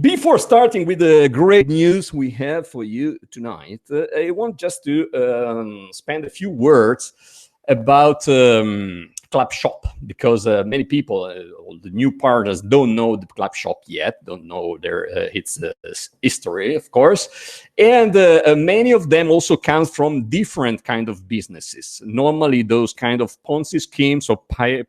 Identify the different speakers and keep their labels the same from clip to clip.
Speaker 1: Before starting with the great news we have for you tonight, I want just to spend a few words about Clubshop, because many people, all the new partners, don't know the Clubshop yet, don't know its history, of course, and many of them also come from different kind of businesses. Normally, those kind of Ponzi schemes or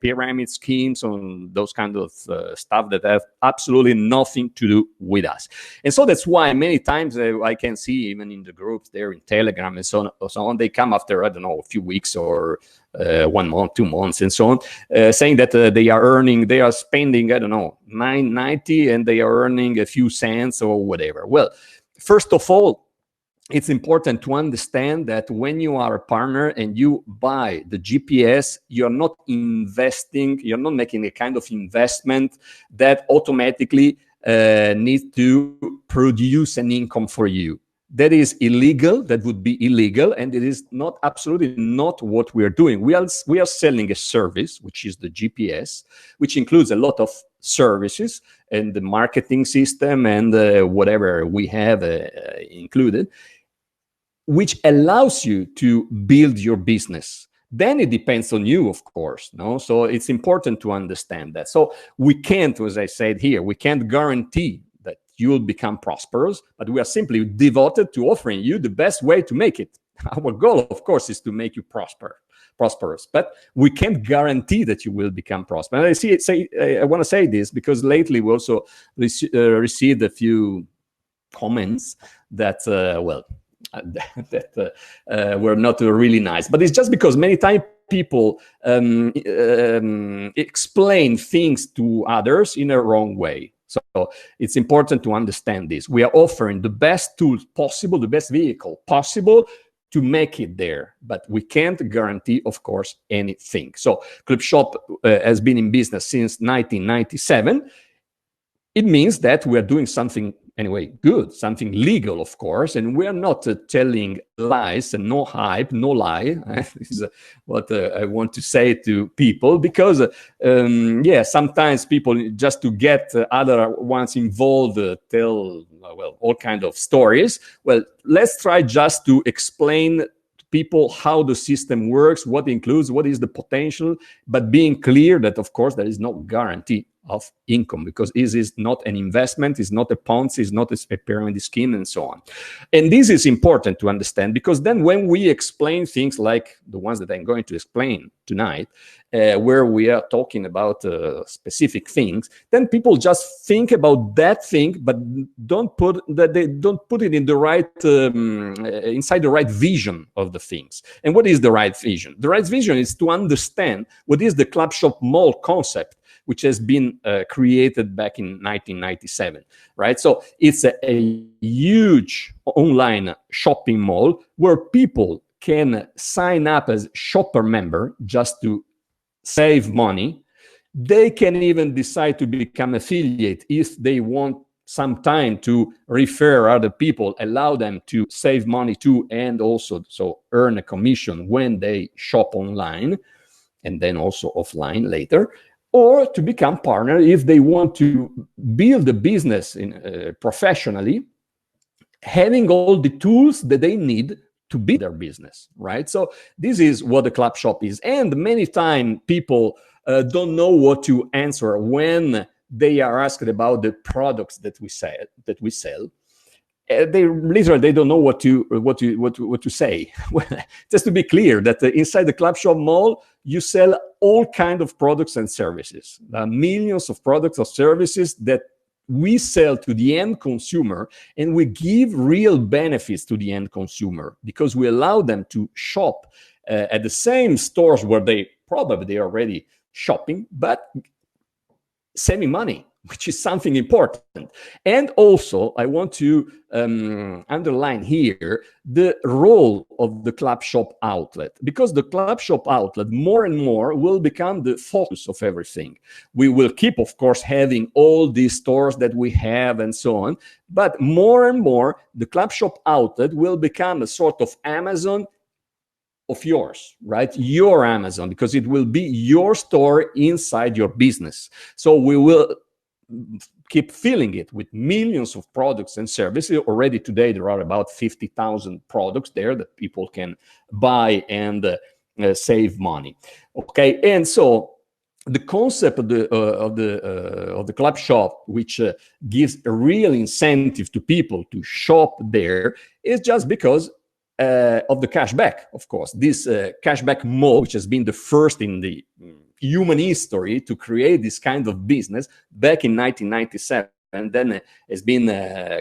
Speaker 1: pyramid schemes, on those kind of stuff that have absolutely nothing to do with us. And so that's why many times I can see, even in the groups there in Telegram and so on, they come after, I don't know, a few weeks or 1 month, 2 months, and so on, saying that they are spending, I don't know, $9.90 and they are earning a few cents or whatever. Well, first of all, it's important to understand that when you are a partner and you buy the GPS, you're not investing, you're not making a kind of investment that automatically needs to produce an income for you. That is illegal. That would be illegal, and it is not, absolutely not what we are doing. We are selling a service, which is the GPS, which includes a lot of services and the marketing system and whatever we have included, which allows you to build your business. Then it depends on you, of course. No, so it's important to understand that. So we can't, as I said here, we can't guarantee that you will become prosperous, but we are simply devoted to offering you the best way to make it. Our goal, of course, is to make you prosperous, but we can't guarantee that you will become prosperous. And I want to say this because lately we also received a few comments that, were not really nice. But it's just because many times people explain things to others in a wrong way. So it's important to understand this. We are offering the best tools possible, the best vehicle possible to make it there, but we can't guarantee, of course, anything. So Clubshop has been in business since 1997. It means that we are doing something anyway good, something legal, of course, and we are not telling lies, and no hype, no lie. This is what I want to say to people, because sometimes people, just to get other ones involved, tell all kinds of stories. Well, let's try just to explain to people how the system works, what it includes, what is the potential, but being clear that, of course, there is no guarantee of income, because this is not an investment, it's not a Ponzi, it's not a pyramid scheme, and so on. And this is important to understand, because then when we explain things like the ones that I'm going to explain tonight, where we are talking about specific things, then people just think about that thing, but they don't put it in the right inside the right vision of the things. And what is the right vision? The right vision is to understand what is the Clubshop Mall concept, which has been created back in 1997, right? So it's a huge online shopping mall where people can sign up as shopper member just to save money. They can even decide to become affiliate if they want some time to refer other people, allow them to save money too, and also so earn a commission when they shop online and then also offline later. Or to become partner if they want to build a business professionally, having all the tools that they need to build their business, right? So this is what the Clubshop is. And many times people don't know what to answer when they are asked about the products that we sell. They don't know what to say. Well, just to be clear, that inside the Clubshop Mall, you sell all kinds of products and services. There are millions of products or services that we sell to the end consumer, and we give real benefits to the end consumer because we allow them to shop at the same stores where they probably already shopping, but saving money, which is something important. And also, I want to underline here the role of the Clubshop outlet, because the Clubshop outlet more and more will become the focus of everything. We will keep, of course, having all these stores that we have and so on, but more and more, the Clubshop outlet will become a sort of Amazon of yours, right? Your Amazon, because it will be your store inside your business. So we will keep filling it with millions of products and services. Already today, there are about 50,000 products there that people can buy and save money. Okay, and so the concept of the club shop, which gives a real incentive to people to shop there, is just because of the cashback. Of course, this cashback mall, which has been the first in the human history to create this kind of business back in 1997, and then has been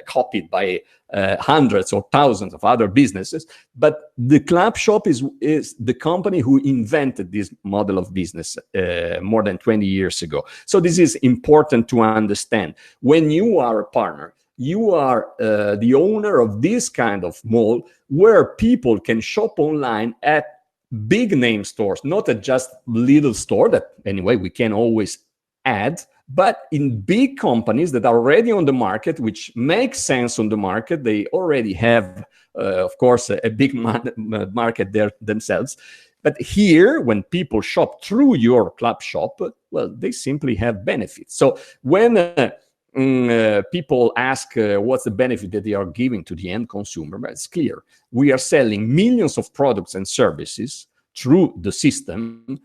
Speaker 1: copied by hundreds or thousands of other businesses. But the club shop is the company who invented this model of business more than 20 years ago. So this is important to understand. When you are a partner, you are the owner of this kind of mall where people can shop online at big name stores, not at just little store that anyway we can always add, but in big companies that are already on the market, which makes sense on the market. They already have, of course, a big market there themselves. But here, when people shop through your club shop, well, they simply have benefits. So when people ask what's the benefit that they are giving to the end consumer, but it's clear. We are selling millions of products and services through the system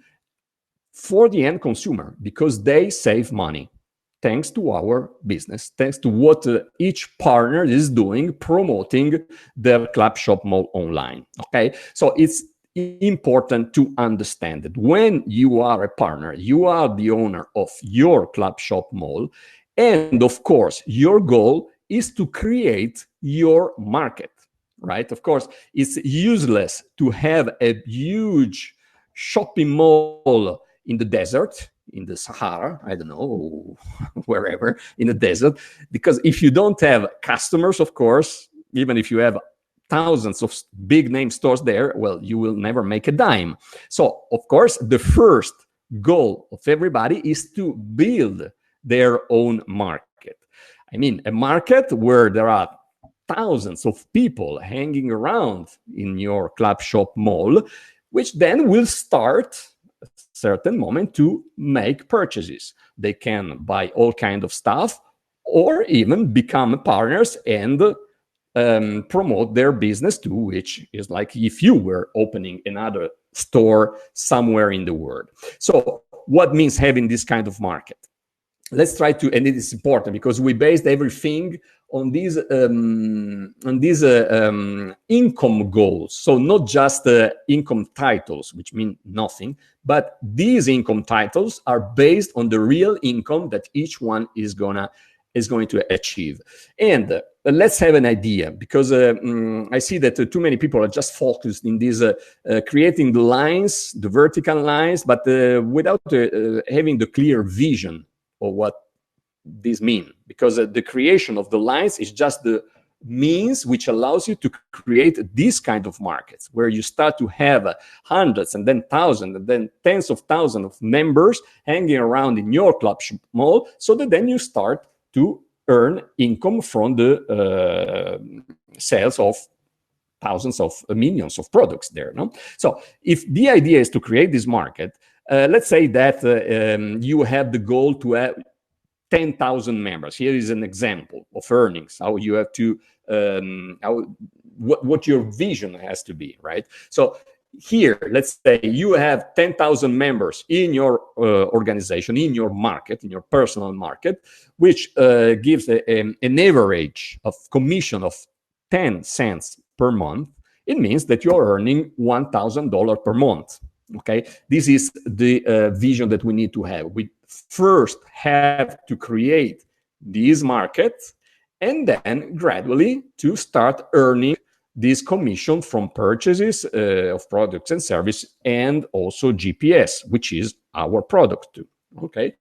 Speaker 1: for the end consumer because they save money thanks to our business, thanks to what each partner is doing, promoting their Clubshop Mall online. Okay, so it's important to understand that when you are a partner, you are the owner of your Clubshop Mall, and of course, your goal is to create your market, right? Of course, it's useless to have a huge shopping mall in the desert, in the Sahara, I don't know, wherever, in the desert, because if you don't have customers, of course, even if you have thousands of big name stores there, well, you will never make a dime. So, of course, the first goal of everybody is to build their own market. I mean, a market where there are thousands of people hanging around in your club shop mall, which then will start at a certain moment to make purchases. They can buy all kinds of stuff or even become partners and promote their business too, which is like if you were opening another store somewhere in the world. So what means having this kind of market? Let's try to, and it is important because we based everything on these income goals. So not just income titles, which mean nothing, but these income titles are based on the real income that each one is going to achieve. And let's have an idea, because I see that too many people are just focused in these creating the lines, the vertical lines, but without having the clear vision of what these mean, because the creation of the lines is just the means which allows you to create these kind of markets where you start to have hundreds and then thousands and then tens of thousands of members hanging around in your Clubshop Mall, so that then you start to earn income from the sales of thousands of millions of products there. No? So if the idea is to create this market, let's say that you have the goal to have 10,000 members. Here is an example of earnings, how you have to, what your vision has to be, right? So here, let's say you have 10,000 members in your organization, in your market, in your personal market, which gives an average of commission of 10 cents per month. It means that you're earning $1,000 per month. Okay, this is the vision that we need to have. We first have to create these markets and then gradually to start earning this commission from purchases of products and services, and also GPS, which is our product too. Okay,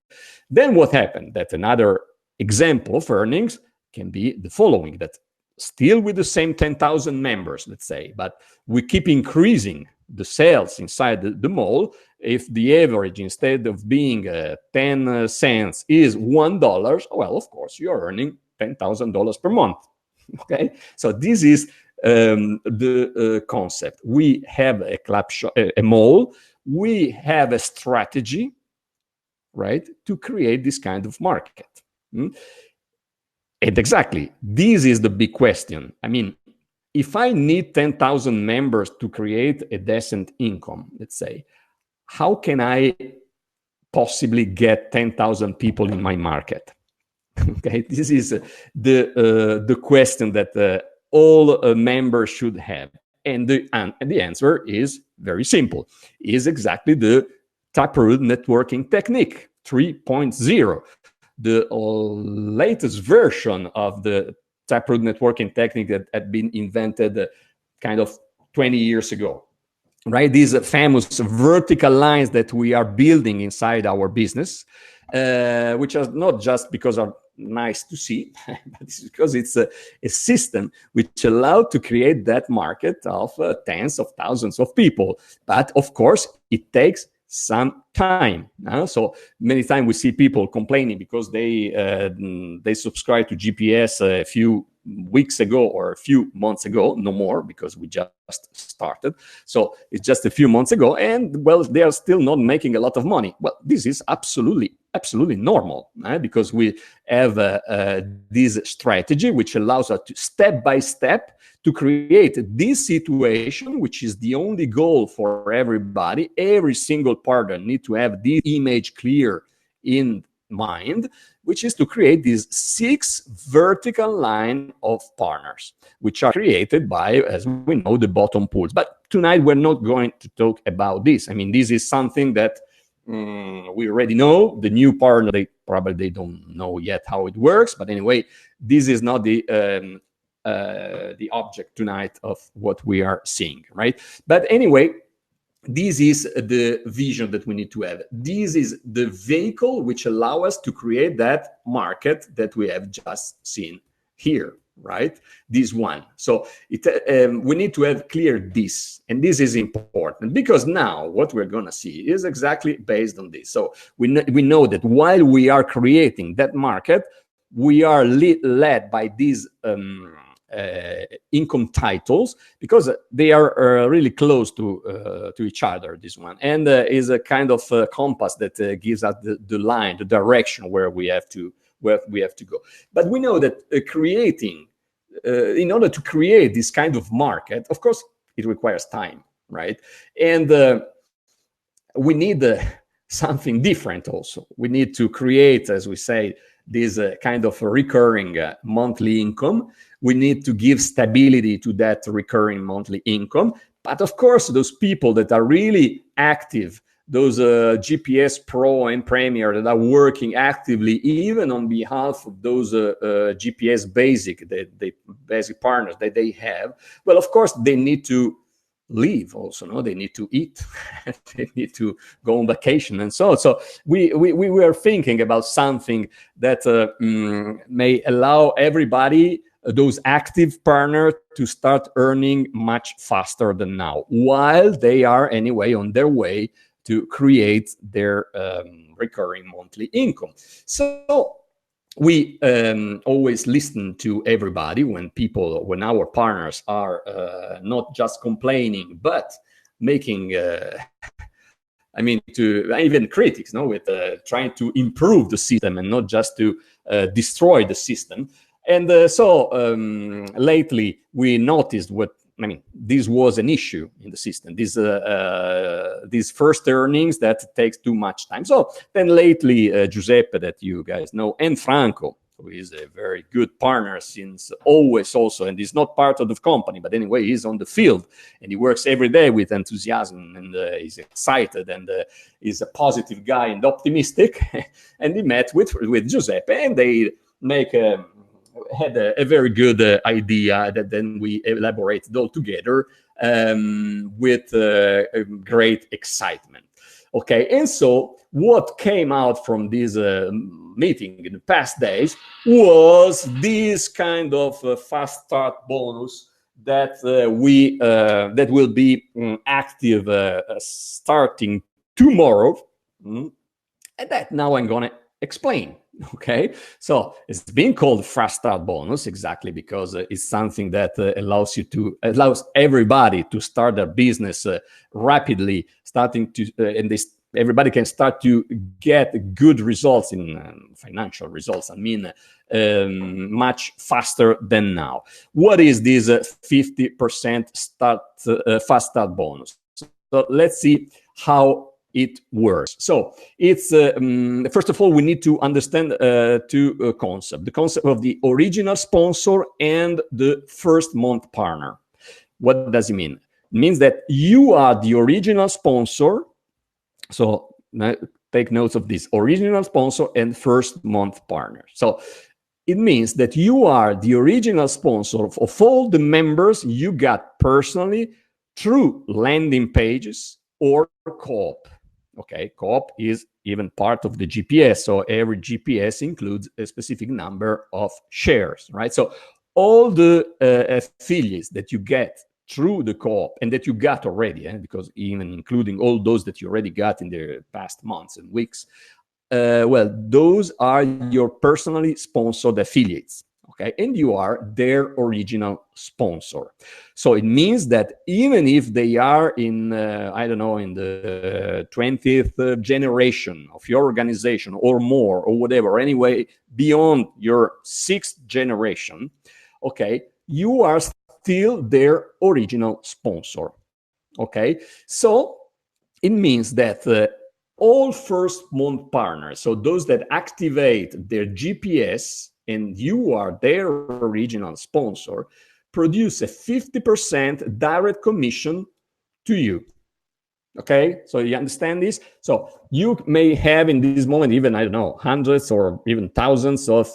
Speaker 1: then what happened? That another example of earnings can be the following, that still with the same 10,000 members, let's say, but we keep increasing the sales inside the mall. If the average, instead of being 10 cents, is $1, well, of course, you're earning $10,000 per month. Okay, so this is the concept. We have a club shop, a mall. We have a strategy, right, to create this kind of market. And exactly, this is the big question. I mean, if I need 10,000 members to create a decent income, let's say, how can I possibly get 10,000 people in my market? Okay, this is the question that all members should have. And the answer is very simple. Is exactly the taproot networking technique 3.0, the latest version of the taproot networking technique that had been invented kind of 20 years ago. Right, these famous vertical lines that we are building inside our business, which are not just because are nice to see, but it's because it's a system which allowed to create that market of tens of thousands of people. But of course, it takes some time. So many times we see people complaining because they subscribe to GPS a few weeks ago or a few months ago, no more, because we just started. So it's just a few months ago, and well, they are still not making a lot of money. Well, this is absolutely normal, because we have this strategy which allows us to step by step to create this situation, which is the only goal for everybody. Every single partner need to have this image clear in mind, which is to create these 6 vertical line of partners, which are created by, as we know, the bottom pools. But tonight we're not going to talk about this. I mean, this is something that we already know. The new partner, they probably don't know yet how it works. But anyway, this is not the object tonight of what we are seeing, right? But anyway, this is the vision that we need to have. This is the vehicle which allows us to create that market that we have just seen here, right? This one. So we need to have clear this, and this is important because now what we're going to see is exactly based on this. So we know that while we are creating that market, we are led by these income titles because they are really close to each other, this one, and is a kind of compass that gives us the line, the direction where we have to go. But we know that in order to create this kind of market, of course it requires time, right? And we need something different also. We need to create, as we say, this kind of recurring monthly income. We need to give stability to that recurring monthly income. But of course, those people that are really active, those GPS Pro and Premier that are working actively, even on behalf of those GPS basic, the basic partners that they have, well, of course, they need to live also, no? They need to eat, they need to go on vacation and so on. So we were thinking about something that may allow everybody, those active partners, to start earning much faster than now, while they are anyway on their way to create their recurring monthly income. So we always listen to everybody when our partners are not just complaining, but making, even critics, with trying to improve the system and not just to destroy the system. And so lately we noticed this was an issue in the system. These first earnings that takes too much time. So then lately, Giuseppe, that you guys know, and Franco, who is a very good partner since always also, and he's not part of the company, but anyway, he's on the field and he works every day with enthusiasm, and he's excited, and he's a positive guy and optimistic. And he met with Giuseppe, and they had a very good idea that then we elaborated all together with great excitement. Okay, and so what came out from this meeting in the past days was this kind of fast start bonus that that will be active starting tomorrow, and that now I'm gonna explain. Okay, so it's been called fast start bonus exactly because it's something that allows everybody to start their business rapidly, starting to and they everybody can start to get good results in financial results. I mean, much faster than now. What is this 50% fast start bonus? So let's see how it works. So it's first of all, we need to understand two concepts: the concept of the original sponsor and the first month partner. What does it mean? It means that you are the original sponsor. So take notes of this: original sponsor and first month partner. So it means that you are the original sponsor of all the members you got personally through landing pages or co-op. Okay, co-op is even part of the GPS. So every GPS includes a specific number of shares, right? So all the affiliates that you get through the co-op and that you got already, because even including all those that you already got in the past months and weeks, well, those are your personally sponsored affiliates, okay? And you are their original sponsor. So it means that even if they are in, I don't know, in the 20th generation of your organization or more or whatever, anyway, beyond your 6th generation, okay, you are still their original sponsor, okay? So it means that all first month partners, so those that activate their GPS and you are their original sponsor, produce a 50% direct commission to you. Okay, so you understand this? So you may have in this moment even, I don't know, hundreds or even thousands of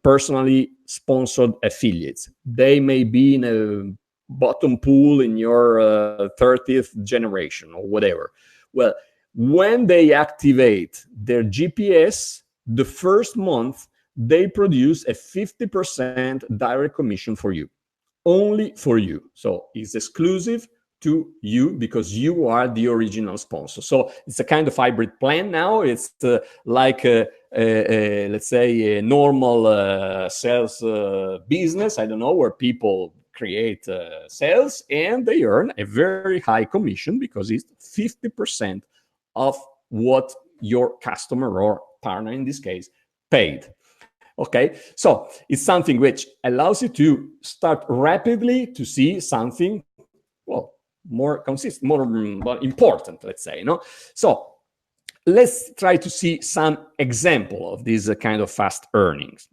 Speaker 1: personally sponsored affiliates. They may be in a bottom pool in your 30th generation or whatever. Well, when they activate their GPS, the first month, they produce a 50% direct commission for you, only for you. So it's exclusive to you because you are the original sponsor. So it's a kind of hybrid plan now. It's like, let's say, a normal sales business, I don't know, where people create sales and they earn a very high commission because it's 50% of what your customer or partner, in this case, paid. Okay, so it's something which allows you to start rapidly to see something, well, more consistent, more important, let's say, no? So let's try to see some example of this kind of fast earnings.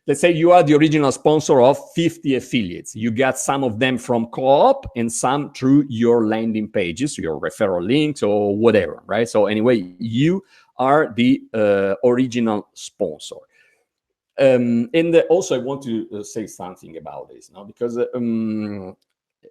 Speaker 1: Let's say you are the original sponsor of 50 affiliates. You got some of them from co-op and some through your landing pages, your referral links or whatever, right? So anyway, you are the original sponsor. And also I want to say something about this, no? Because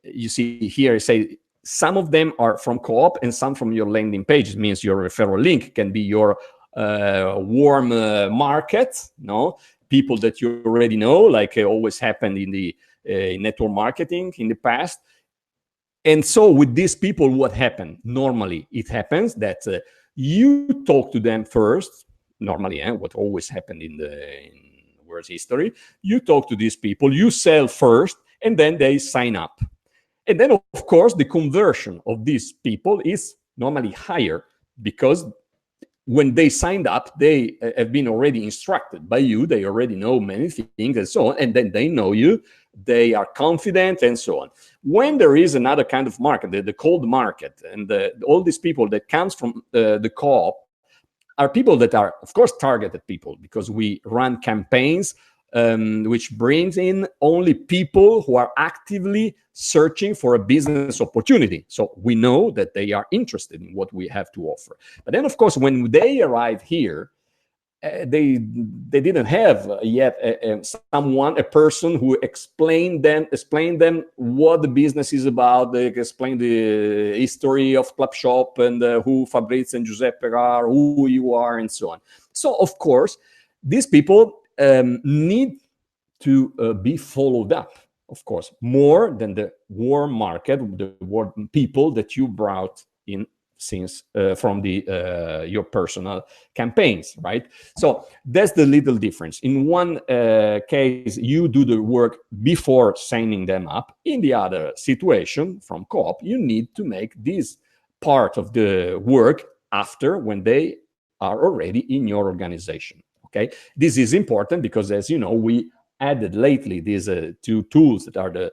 Speaker 1: you see here, I say some of them are from co-op and some from your landing page. It means your referral link can be your warm market, no? People that you already know, like always happened in the network marketing in the past. And so with these people, what happened? Normally, it happens that you talk to them first. Normally, what always happened in world's history, you talk to these people, you sell first, and then they sign up. And then, of course, the conversion of these people is normally higher because when they signed up, they have been already instructed by you. They already know many things and so on. And then they know you. They are confident and so on. When there is another kind of market, the cold market, and all these people that comes from the co-op are people that are, of course, targeted people because we run campaigns which brings in only people who are actively searching for a business opportunity. So we know that they are interested in what we have to offer. But then, of course, when they arrive here, they didn't have yet a person who explained them what the business is about. They explain the history of Clubshop and who Fabrizio and Giuseppe are, who you are, and so on. So, of course, these people need to be followed up, of course, more than the warm market, the warm people that you brought in since from the your personal campaigns, right? So that's the little difference. In one case, you do the work before signing them up. In the other situation, from co-op, you need to make this part of the work after, when they are already in your organization. Okay, this is important because, as you know, we added lately these two tools that are the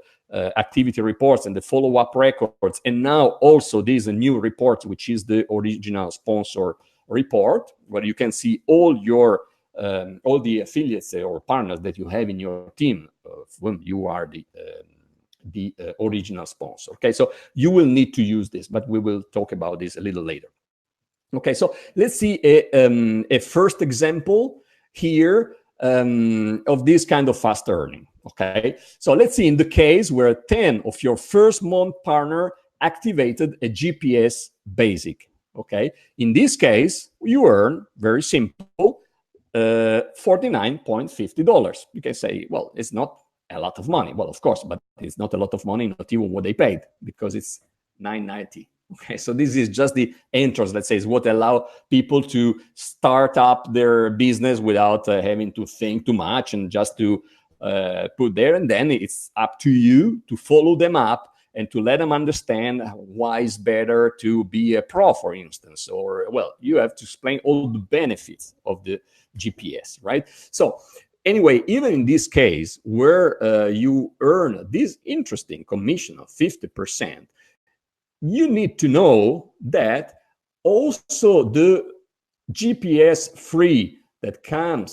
Speaker 1: activity reports and the follow-up records, and now also these new reports, which is the original sponsor report, where you can see all the affiliates or partners that you have in your team, when you are the original sponsor. Okay, so you will need to use this, but we will talk about this a little later. Okay, so let's see a first example here of this kind of fast earning. Okay, so let's see in the case where 10 of your first month partner activated a GPS basic. Okay, in this case, you earn, very simple, $49.50. You can say, well, it's not a lot of money. Well, of course, but it's not a lot of money, not even what they paid, because it's $9.90. Okay, so this is just the entrance, let's say, is what allow people to start up their business without having to think too much, and just to put there. And then it's up to you to follow them up and to let them understand why it's better to be a pro, for instance. Or, well, you have to explain all the benefits of the GPS, right? So anyway, even in this case where you earn this interesting commission of 50%, you need to know that also the GPS free that come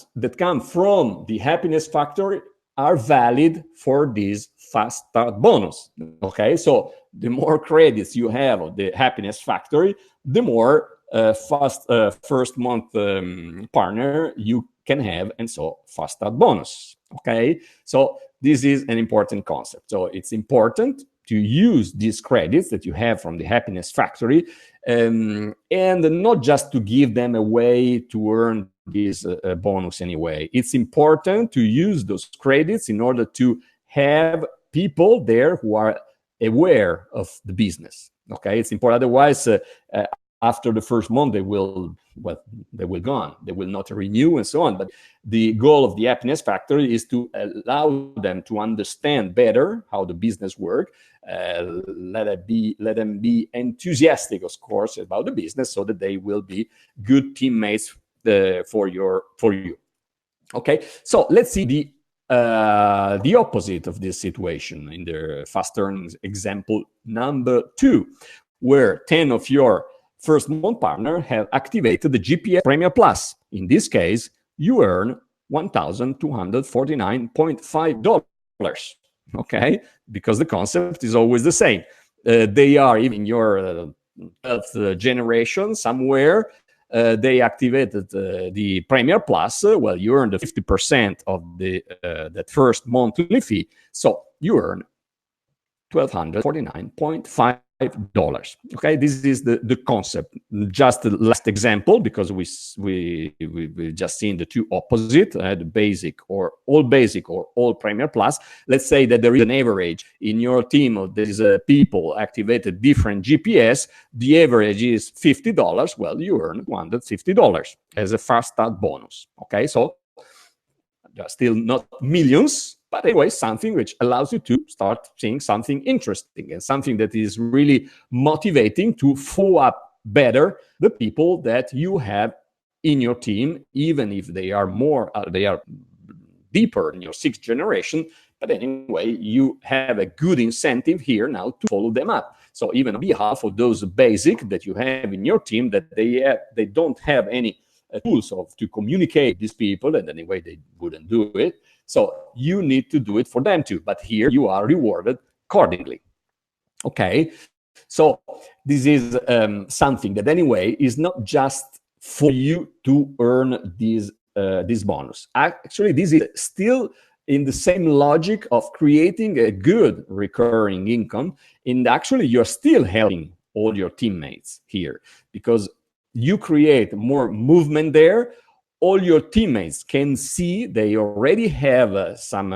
Speaker 1: from the Happiness Factory are valid for this fast start bonus. Okay, so the more credits you have of the Happiness Factory, the more first month partner you can have, and so fast start bonus. Okay, so this is an important concept. So it's important to use these credits that you have from the Happiness Factory, and not just to give them away to earn this bonus anyway. It's important to use those credits in order to have people there who are aware of the business. Okay, it's important. Otherwise, after the first month, they will gone. They will not renew and so on. But the goal of the Happiness Factory is to allow them to understand better how the business works. Let them be enthusiastic, of course, about the business, so that they will be good teammates for you. Okay, so let's see the opposite of this situation in the fast earnings example number 2, where 10 of your first month partner have activated the GPS Premier Plus. In this case, you earn $1,249.5. Okay, because the concept is always the same. They are in your 12th generation somewhere. They activated the Premier Plus. Well, you earn the 50% of the that first monthly fee, so you earn $1,249.5. Okay, this is the concept. Just the last example, because we just seen the two opposite, the basic or all Premier Plus. Let's say that there is an average in your team of these people activated different GPS. The average is $50. Well, you earn $150 as a fast start bonus. Okay, so still not millions, but anyway, something which allows you to start seeing something interesting and something that is really motivating to follow up better the people that you have in your team, even if they are deeper in your 6th generation. But anyway, you have a good incentive here now to follow them up. So even on behalf of those basic that you have in your team, that they don't have any tools to communicate these people, and anyway they wouldn't do it, so you need to do it for them too, but here you are rewarded accordingly. Okay, so this is something that anyway is not just for you to earn this bonus. Actually, this is still in the same logic of creating a good recurring income, and actually you're still helping all your teammates here, because you create more movement there. All your teammates can see they already have some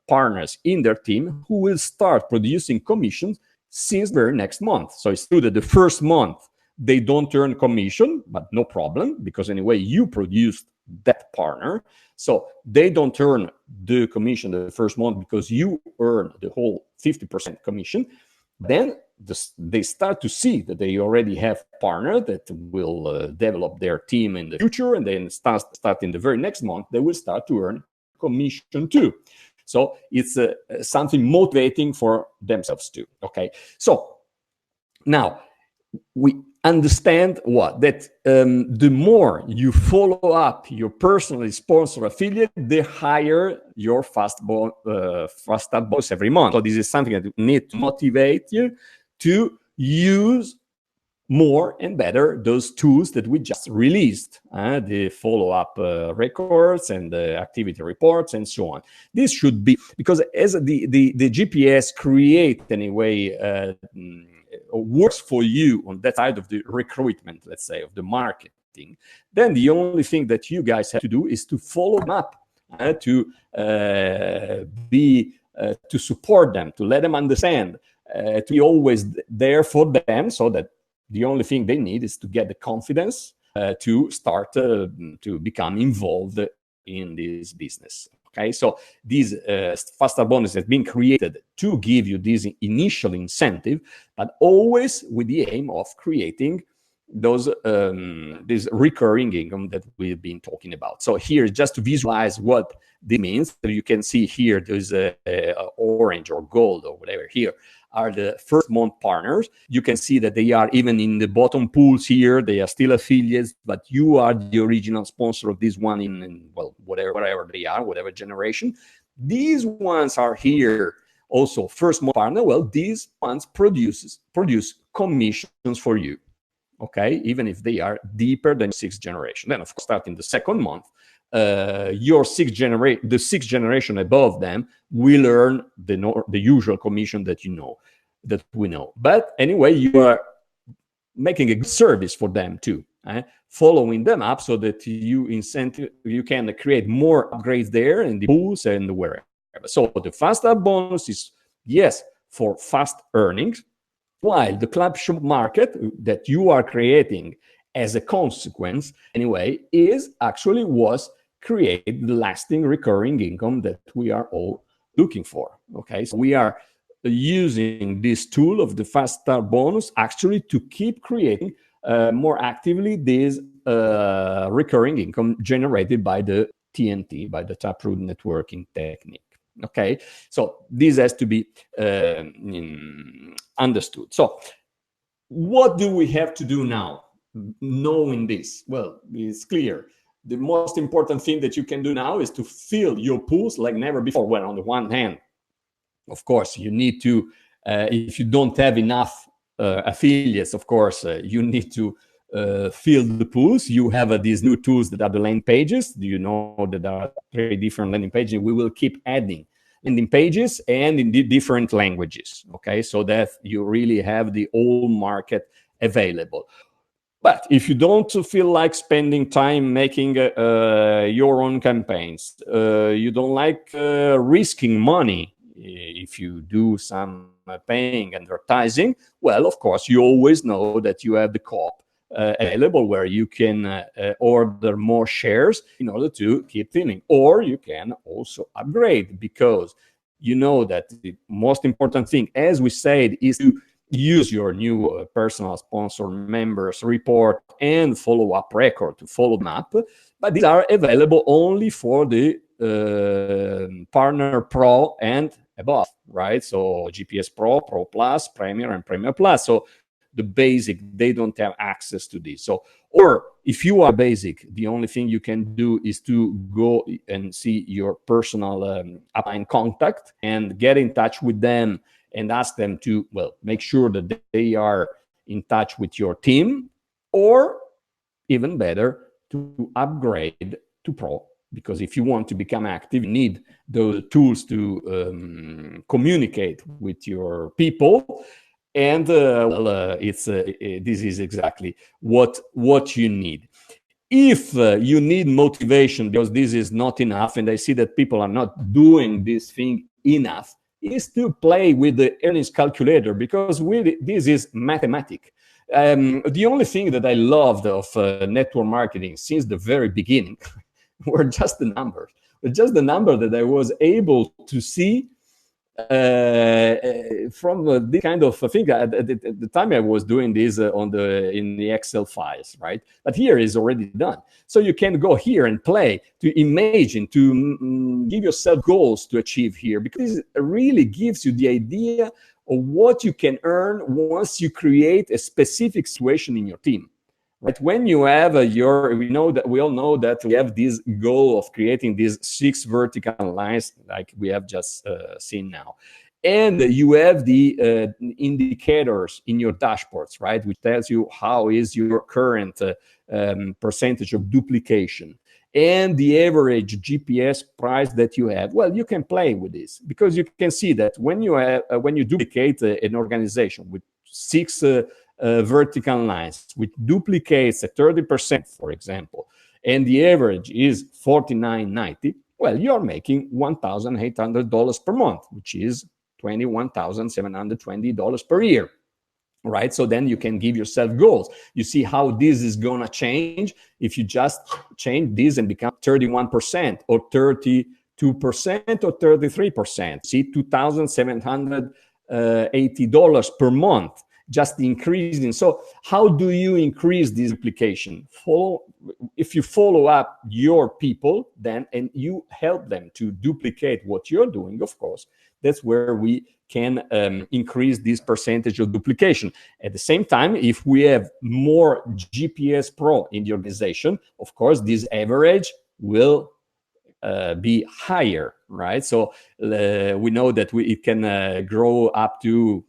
Speaker 1: partners in their team who will start producing commissions since the next month. So it's true that the first month they don't earn commission, but no problem, because anyway you produced that partner. So they don't earn the commission the first month because you earn the whole 50% commission. Then they start to see that they already have partner that will develop their team in the future, and then start in the very next month, they will start to earn commission too. So it's something motivating for themselves too. Okay, so now we understand that the more you follow up your personally sponsored affiliate, the higher your fast start bonus every month. So this is something that need to motivate you to use more and better those tools that we just released, the follow-up records and the activity reports and so on. This should be, because as the GPS create anyway, works for you on that side of the recruitment, let's say, of the marketing, then the only thing that you guys have to do is to follow them up, to support them, to let them understand, to be always there for them, so that the only thing they need is to get the confidence to start to become involved in this business. Okay, so this fast start bonus has been created to give you this initial incentive, but always with the aim of creating those this recurring income that we've been talking about. So here, just to visualize what this means, you can see here there's a orange or gold or whatever. Here are the first month partners. You can see that they are even in the bottom pools here. They are still affiliates, but you are the original sponsor of this one in well, whatever they are, whatever generation. These ones are here also first month partner. Well, these ones produce commissions for you. Okay, even if they are deeper than sixth generation. Then, of course, starting the second month, the sixth generation above them will earn the usual commission that we know. But anyway, you are making a good service for them too, following them up so that you can create more upgrades there in the pools and wherever. So the fast start bonus is, yes, for fast earnings, while the Clubshop market that you are creating as a consequence, anyway, was create the lasting recurring income that we are all looking for. Okay, so we are using this tool of the fast start bonus actually to keep creating more actively this recurring income generated by the TNT, by the taproot networking technique. Okay, so this has to be understood. So what do we have to do now, knowing this? Well, it's clear. The most important thing that you can do now is to fill your pools like never before. Well, on the one hand, of course, you need to, if you don't have enough affiliates, of course, you need to fill the pools. You have these new tools that are the landing pages. Do you know that there are 3 different landing pages? We will keep adding landing pages and in the different languages, okay, so that you really have the whole market available. But if you don't feel like spending time making your own campaigns, you don't like risking money if you do some paying advertising, well, of course, you always know that you have the co-op available where you can order more shares in order to keep filling. Or you can also upgrade, because you know that the most important thing, as we said, is to use your new personal sponsor members report and follow-up record to follow them up. But these are available only for the Partner Pro and above, right? So GPS Pro, Pro Plus, Premier, and Premier Plus. So the basic, they don't have access to this. So, or if you are basic, the only thing you can do is to go and see your personal upline contact and get in touch with them and ask them to, well, make sure that they are in touch with your team, or even better, to upgrade to Pro. Because if you want to become active, you need those tools to communicate with your people. And this is exactly what you need. If you need motivation because this is not enough, and I see that people are not doing this thing enough, is to play with the earnings calculator, because this is mathematics. The only thing that I loved of network marketing since the very beginning were just the numbers. Just the number that I was able to see from this kind of thing, at the time I was doing this in the Excel files, right? But here is already done. So you can go here and play, to imagine, to give yourself goals to achieve here, because it really gives you the idea of what you can earn once you create a specific situation in your team. Right? When you have we all know that we have this goal of creating these 6 vertical lines, like we have just seen now, and you have the indicators in your dashboards, right, which tells you how is your current percentage of duplication and the average GPS price that you have. Well, you can play with this, because you can see that when you duplicate an organization with 6 vertical lines, which duplicates at 30%, for example, and the average is $49.90, well, you're making $1,800 per month, which is $21,720 per year. Right? So then you can give yourself goals. You see how this is going to change if you just change this and become 31% or 32% or 33%. See, $2,780 per month, just increasing. So how do you increase this application? If you follow up your people, then, and you help them to duplicate what you're doing, of course, that's where we can increase this percentage of duplication. At the same time, if we have more GPS Pro in the organization, of course, this average will be higher, right? So we know that it can grow up to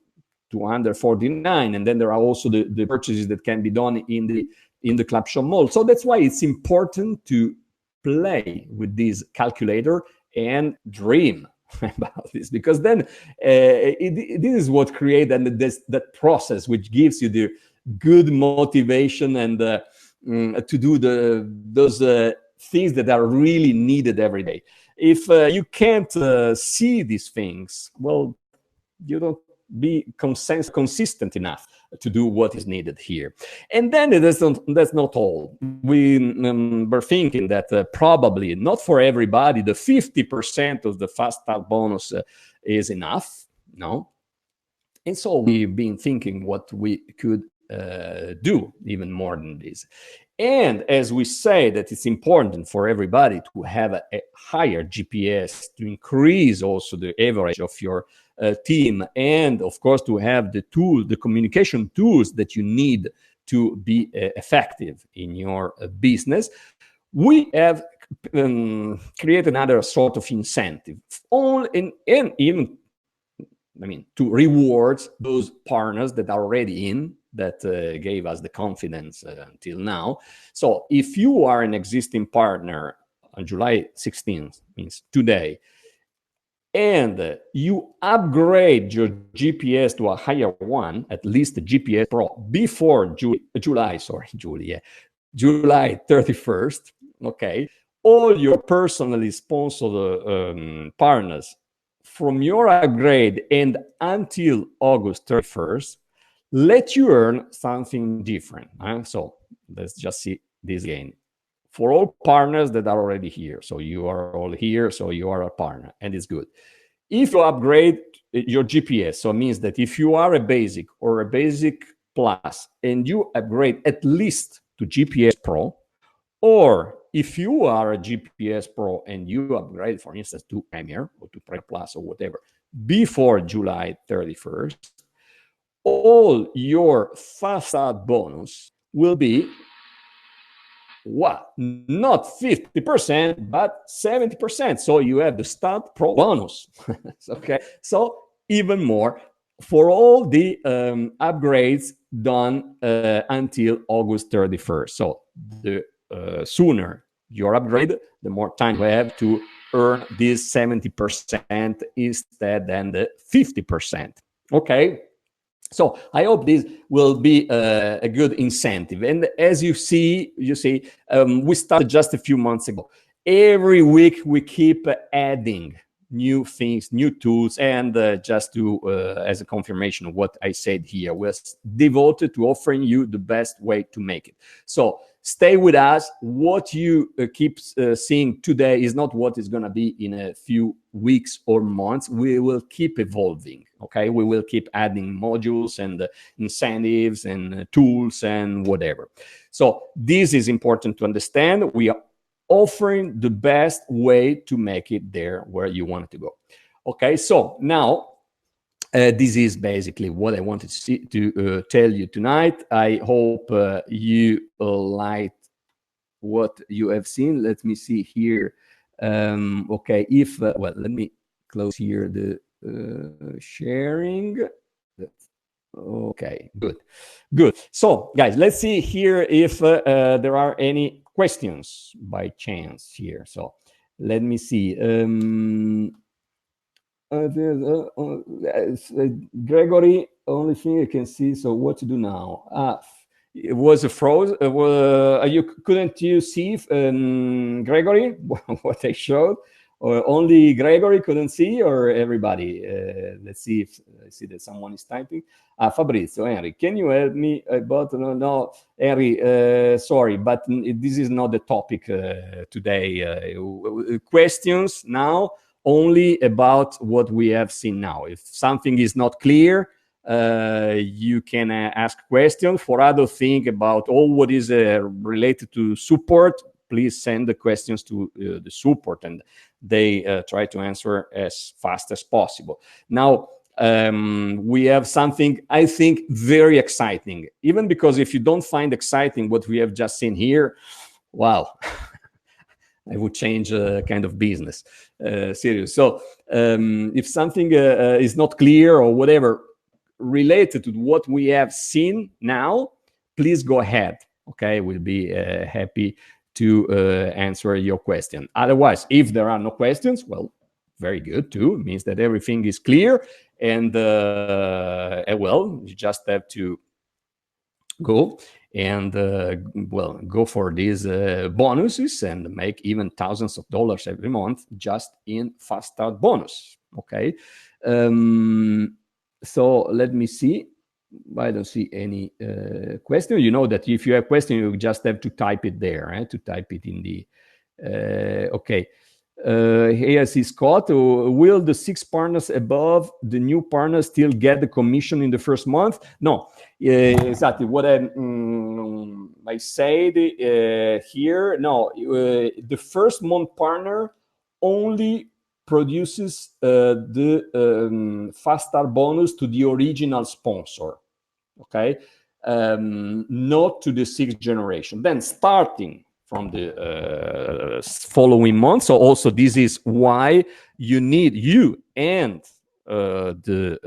Speaker 1: 249, and then there are also the purchases that can be done in the Clubshop Mall. So that's why it's important to play with this calculator and dream about this, because then this is what creates that process which gives you the good motivation and to do those things that are really needed every day. If you can't see these things, well, you don't be consistent enough to do what is needed here. And then that's not all. We were thinking that probably not for everybody the 50% of the fast start bonus is enough. No. And so we've been thinking what we could do even more than this. And as we say that it's important for everybody to have a higher GPS, to increase also the average of your team, and of course to have the communication tools that you need to be effective in your business, we have created another sort of incentive, and even, to reward those partners that are already in, that gave us the confidence until now. So if you are an existing partner on July 16th, means today, and you upgrade your GPS to a higher one, at least the GPS Pro, before July 31st, okay, all your personally sponsored partners from your upgrade and until August 31st, let you earn something different. So let's just see this again. For all partners that are already here, so you are all here, so you are a partner, and it's good. If you upgrade your GPS, so it means that if you are a basic or a basic plus, and you upgrade at least to GPS Pro, or if you are a GPS Pro and you upgrade, for instance, to Premier or to Premier Plus or whatever, before July 31st, all your fast start bonus will be what? Not 50%, but 70%. So you have the Start Pro bonus. Okay. So even more for all the upgrades done until August 31st. So the sooner your upgrade, the more time you have to earn this 70% instead than the 50%. Okay. So I hope this will be a good incentive. And as you see, we started just a few months ago. Every week we keep adding new things, new tools, and just to as a confirmation of what I said here, we're devoted to offering you the best way to make it. So stay with us. What you keep seeing today is not what is going to be in a few weeks or months. We will keep evolving. Okay, we will keep adding modules and incentives and tools and whatever. So this is important to understand. We are offering the best way to make it there where you want it to go. Okay, so now this is basically what I wanted to tell you tonight. I hope you liked what you have seen. Let me see here. Okay, if well, let me close here the sharing. Okay, good. So, guys, let's see here if there are any questions by chance here. So, let me see. Gregory, only thing I can see. So, what to do now? It was a froze. Couldn't you see, Gregory, what I showed? Or only Gregory couldn't see, or everybody? Let's see if I see that someone is typing. Fabrizio, Henry, can you help me? But no, Henry, sorry, but this is not the topic today. Questions now only about what we have seen now. If something is not clear, you can ask questions. For other things about all what is related to support, please send the questions to the support, and they try to answer as fast as possible. Now, we have something, I think, very exciting, even because if you don't find exciting what we have just seen here, wow, I would change kind of business, serious. So if something is not clear or whatever related to what we have seen now, please go ahead. Okay, we'll be happy to answer your question. Otherwise, if there are no questions, well, very good too. It means that everything is clear, and well, you just have to go and well, go for these bonuses and make even thousands of dollars every month just in fast start bonus. Okay, so let me see. I don't see any question. You know that if you have question, you just have to type it there, to type it in the okay. Here I see Scott. Will the 6 partners above the new partners still get the commission in the first month? No, exactly what I said here. No, the first month partner only produces the fast start bonus to the original sponsor. Okay, not to the 6th generation. Then starting from the following month. So also this is why you need you and the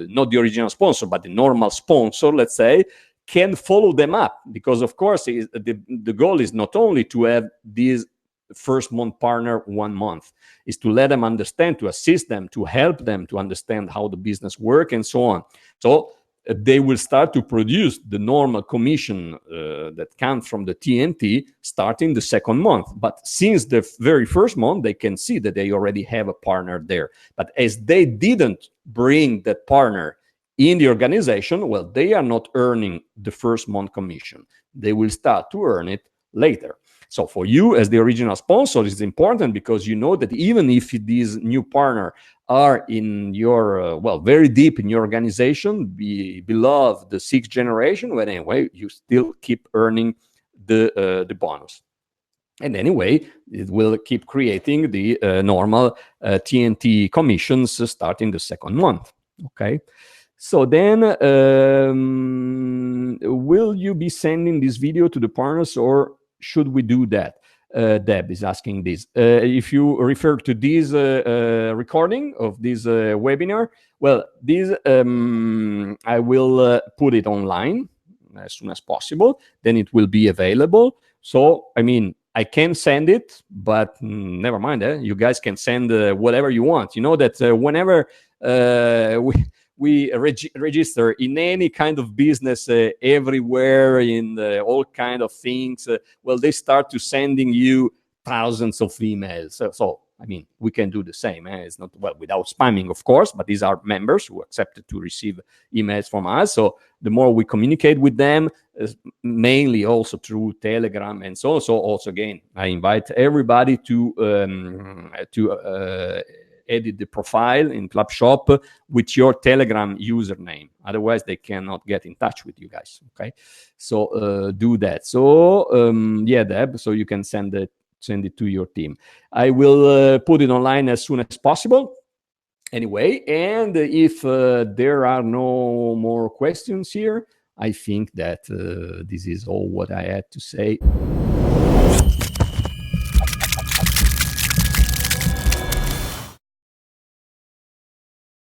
Speaker 1: not the original sponsor, but the normal sponsor, let's say, can follow them up, because of course the goal is not only to have this first month partner 1 month, is to let them understand, to assist them, to help them to understand how the business works and so on. So they will start to produce the normal commission that comes from the TNT starting the 2nd month. But since the very first month, they can see that they already have a partner there. But as they didn't bring that partner in the organization, well, they are not earning the first month commission. They will start to earn it later. So for you as the original sponsor, it's important, because you know that even if these new partner are in your, well, very deep in your organization, below the 6th generation, but anyway, you still keep earning the bonus. And anyway, it will keep creating the normal TNT commissions starting the 2nd month. Okay. So then, will you be sending this video to the partners, or should we do that? Deb is asking this. If you refer to this recording of this webinar, well, this I will put it online as soon as possible. Then it will be available. So, I mean, I can send it, but never mind. You guys can send whatever you want. You know that whenever we register in any kind of business everywhere, in all kind of things, well, they start to sending you thousands of emails. So I mean, we can do the same. It's not, well, without spamming, of course, but these are members who accepted to receive emails from us. So the more we communicate with them, mainly also through Telegram and so on. So also, again, I invite everybody to edit the profile in Clubshop with your Telegram username. Otherwise, they cannot get in touch with you guys. Okay, so do that. So yeah, Deb, so you can send it to your team. I will put it online as soon as possible. Anyway, and if there are no more questions here, I think that this is all what I had to say.